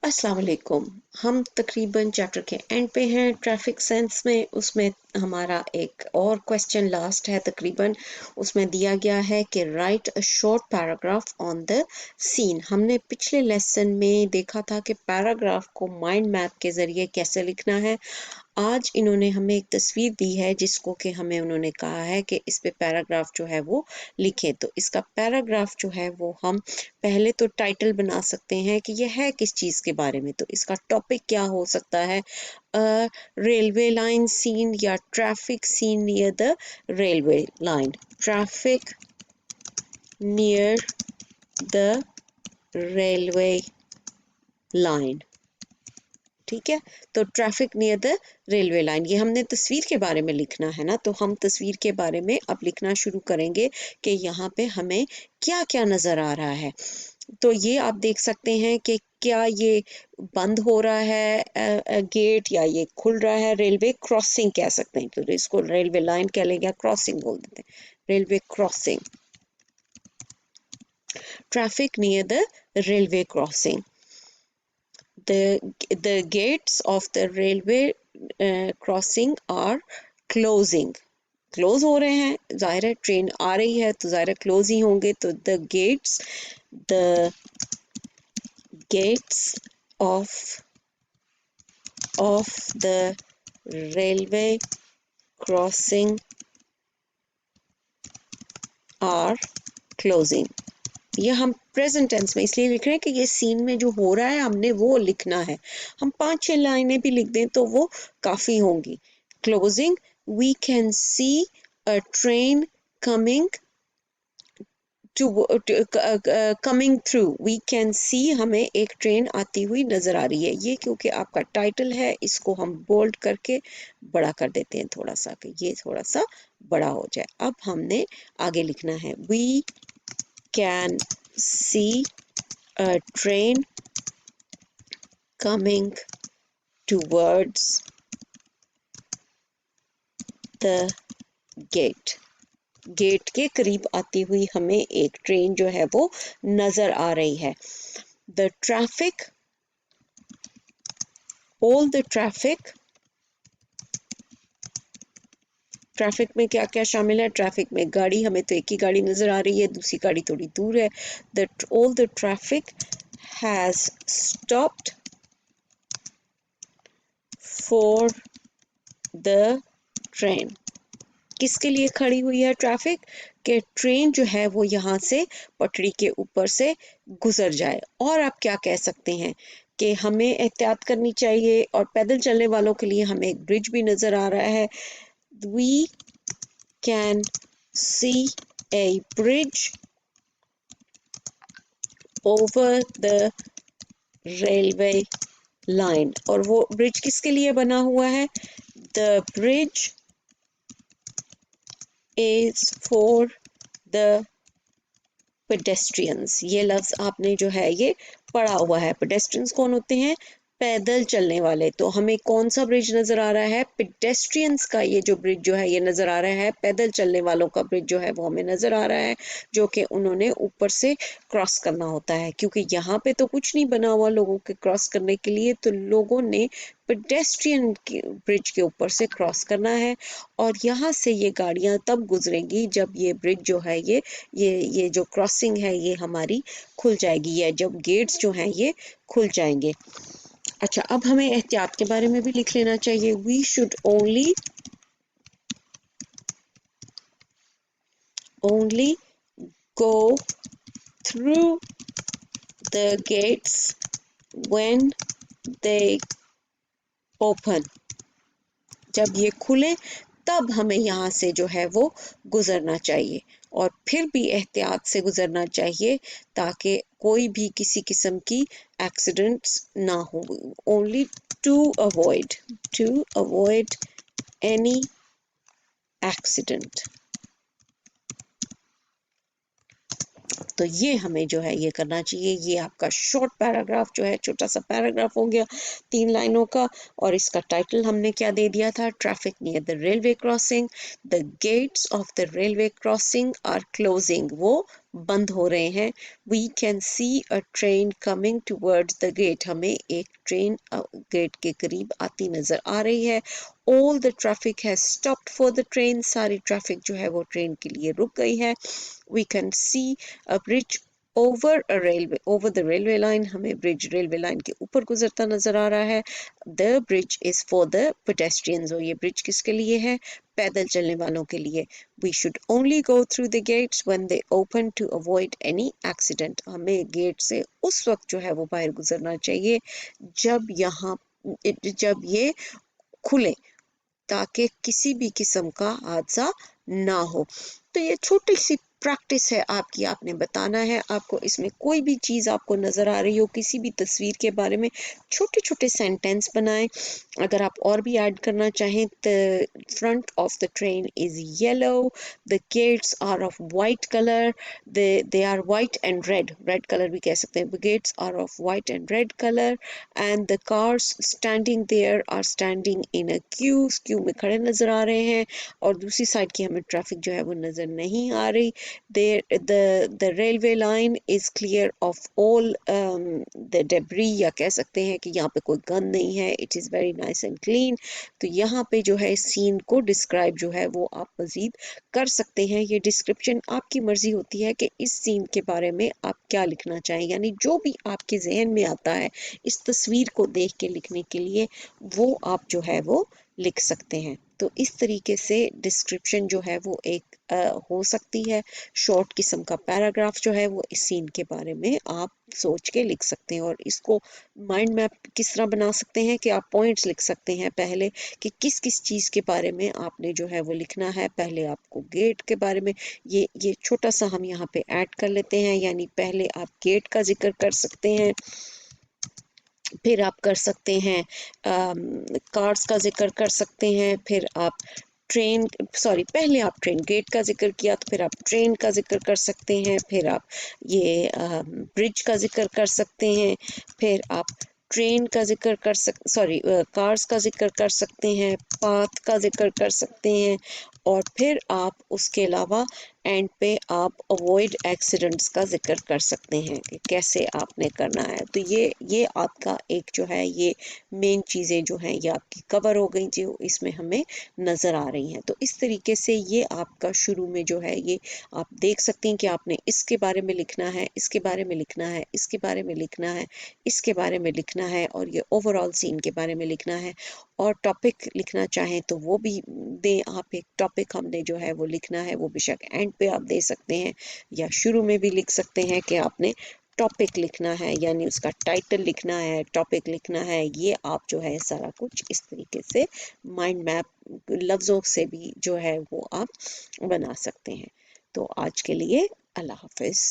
अस्सलाम वालेकुम। हम तकरीबन चैप्टर के एंड पे हैं ट्रैफिक सेंस में। उसमें हमारा एक और क्वेश्चन लास्ट है तकरीबन। उसमें दिया गया है कि write a short paragraph on the scene. हमने पिछले लेसन में देखा था कि पैराग्राफ को माइंड मैप के ज़रिए कैसे लिखना है। आज इन्होंने हमें एक तस्वीर दी है जिसको कि हमें उन्होंने कहा है कि इस पे पैराग्राफ जो है वो लिखें। तो इसका पैराग्राफ जो है वो हम पहले तो टाइटल बना सकते हैं कि यह है किस चीज़ के बारे में। तो इसका टॉपिक क्या हो सकता है? रेलवे लाइन सीन या traffic scene near the railway line. Traffic near the railway line. ठीक है, तो traffic near the railway line, ये हमने तस्वीर के बारे में लिखना है ना। तो हम तस्वीर के बारे में अब लिखना शुरू करेंगे कि यहाँ पे हमें क्या क्या नज़र आ रहा है। तो ये आप देख सकते हैं कि क्या ये बंद हो रहा है गेट, या ये खुल रहा है। रेलवे क्रॉसिंग कह सकते हैं, तो इसको रेलवे लाइन कह लेंगे या क्रॉसिंग बोल देते हैं। Railway crossing, traffic near the railway crossing. The gates of the railway crossing are closing. Close हो रहे हैं, जाहिर है ट्रेन आ रही है तो जाहिर है क्लोज ही होंगे। तो the gates of the railway crossing are closing. ये हम प्रेजेंट टेंस में इसलिए लिख रहे हैं कि ये सीन में जो हो रहा है हमने वो लिखना है। हम 5-6 लाइनें भी लिख दें तो वो काफ़ी होंगी। Closing, we can see a train coming coming through. We can see, हमें एक ट्रेन आती हुई नज़र आ रही है। ये क्योंकि आपका टाइटल है, इसको हम बोल्ड करके बड़ा कर देते हैं थोड़ा सा, कि ये थोड़ा सा बड़ा हो जाए। अब हमने आगे लिखना है, we can see a train coming towards the gate. Gate के करीब आती हुई हमें एक ट्रेन जो है वो नजर आ रही है। The traffic, all the traffic, traffic में क्या क्या शामिल है? ट्रैफिक में गाड़ी, हमें तो एक ही गाड़ी नजर आ रही है, दूसरी गाड़ी थोड़ी दूर है। All the traffic has stopped for the train. किसके लिए खड़ी हुई है ट्रैफिक? कि ट्रेन जो है वो यहाँ से पटरी के ऊपर से गुजर जाए। और आप क्या कह सकते हैं कि हमें एहतियात करनी चाहिए, और पैदल चलने वालों के लिए हमें एक ब्रिज भी नजर आ रहा है। We can see a bridge over the railway line. और वो ब्रिज किसके लिए बना हुआ है? The bridge is for the pedestrians. ये लफ्ज आपने जो है ये पढ़ा हुआ है। pedestrians कौन होते हैं? पैदल चलने वाले। तो हमें कौन सा ब्रिज नजर आ रहा है? pedestrians का ये जो ब्रिज जो है ये नजर आ रहा है। पैदल चलने वालों का ब्रिज जो है वो हमें नजर आ रहा है, जो कि उन्होंने ऊपर से क्रॉस करना होता है। क्योंकि यहाँ पे तो कुछ नहीं बना हुआ लोगों के क्रॉस करने के लिए, तो लोगों ने पेडेस्ट्रियन ब्रिज के ऊपर से क्रॉस करना है। और यहाँ से ये गाड़ियाँ तब गुजरेंगी जब ये ब्रिज जो है ये जो क्रॉसिंग है ये हमारी खुल जाएगी, या जब गेट्स जो हैं ये खुल जाएंगे। अच्छा, अब हमें एहतियात के बारे में भी लिख लेना चाहिए। We should only go through the gates when they open. जब ये खुले तब हमें यहाँ से जो है वो गुजरना चाहिए, और फिर भी एहतियात से गुजरना चाहिए ताकि कोई भी किसी किस्म की एक्सीडेंट्स ना हो। Only to avoid any accident. तो ये हमें जो है ये करना चाहिए। ये आपका शॉर्ट पैराग्राफ जो है, छोटा सा पैराग्राफ हो गया 3 लाइनों का। और इसका टाइटल हमने क्या दे दिया था? Traffic near the railway crossing. The gates of the railway crossing are closing. वो बंद हो रहे हैं। We can see a train coming towards the gate, हमें एक ट्रेन गेट के करीब आती नजर आ रही है। All the traffic has stopped for the train, सारी ट्रैफिक जो है वो ट्रेन के लिए रुक गई है। We can see a bridge over a railway, over the railway line, हमें ब्रिज रेलवे लाइन के ऊपर गुजरता नजर आ रहा है। The bridge is for the pedestrians, और ये ब्रिज किसके लिए है? पैदल चलने वालों के लिए। We should only go through the gates when they open to avoid any accident, हमें गेट से उस वक्त जो है वो बाहर गुजरना चाहिए जब ये खुले, ताकि किसी भी किस्म का हादसा ना हो। तो ये छोटी सी प्रैक्टिस है आपकी, आपने बताना है। आपको इसमें कोई भी चीज़ आपको नज़र आ रही हो किसी भी तस्वीर के बारे में, छोटे छोटे सेंटेंस बनाएं। अगर आप और भी ऐड करना चाहें, the front of the train is yellow, the gates are of white colour, they are white and red, red colour भी कह सकते हैं, the gates are of white and red colour, and the cars standing there are standing in a queue में खड़े नजर आ रहे हैं, और दूसरी साइड की हमें ट्रैफिक जो है वो नजर नहीं आ रही। the railway line is clear of all the debris, या कह सकते हैं कि यहाँ पे कोई गंद नहीं है, it is very nice and clean। तो यहाँ पे जो है सीन को डिस्क्राइब जो है वो आप मजीद कर सकते हैं। ये डिस्क्रिप्शन आपकी मर्जी होती है कि इस सीन के बारे में आप क्या लिखना चाहें, यानी जो भी आपके जहन में आता है इस तस्वीर को देख के लिखने के लिए, वो आप जो है वो लिख सकते हैं। तो इस तरीके से डिस्क्रिप्शन जो है वो एक हो सकती है, शॉर्ट किस्म का पैराग्राफ जो है वो इस सीन के बारे में आप सोच के लिख सकते हैं। और इसको माइंड मैप किस तरह बना सकते हैं कि आप पॉइंट्स लिख सकते हैं पहले, कि किस किस चीज़ के बारे में आपने जो है वो लिखना है। पहले आपको गेट के बारे में, ये छोटा सा हम यहाँ पे ऐड कर लेते हैं, यानी पहले आप गेट का जिक्र कर सकते हैं, फिर आप कर सकते हैं कार्स का जिक्र कर सकते हैं, फिर आप ट्रेन, सॉरी पहले आप ट्रेन गेट का जिक्र किया तो फिर आप ट्रेन का जिक्र कर सकते हैं, फिर आप ये ब्रिज का जिक्र कर सकते हैं, फिर आप ट्रेन का जिक्र कर कार्स का जिक्र कर सकते हैं, पाथ का जिक्र कर सकते हैं, और फिर आप उसके अलावा एंड पे आप अवॉइड एक्सीडेंट्स का जिक्र कर सकते हैं कि कैसे आपने करना है। तो ये आपका एक जो है ये मेन चीज़ें जो हैं ये आपकी कवर हो गई जो इसमें हमें नज़र आ रही हैं। तो इस तरीके से ये आपका शुरू में जो है ये आप देख सकते हैं कि आपने इसके बारे में लिखना है, इसके बारे में लिखना है, इसके बारे में लिखना है, इसके बारे में लिखना है, और ये ओवरऑल सीन के बारे में लिखना है। और टॉपिक लिखना चाहें तो वो भी दें आप, एक टॉपिक हमने जो है वो लिखना है, वो बेशक एंड पे आप दे सकते हैं या शुरू में भी लिख सकते हैं कि आपने टॉपिक लिखना है, यानी उसका टाइटल लिखना है, टॉपिक लिखना है। ये आप जो है सारा कुछ इस तरीके से माइंड मैप लफ्ज़ों से भी जो है वो आप बना सकते हैं। तो आज के लिए अल्लाह हाफिज़।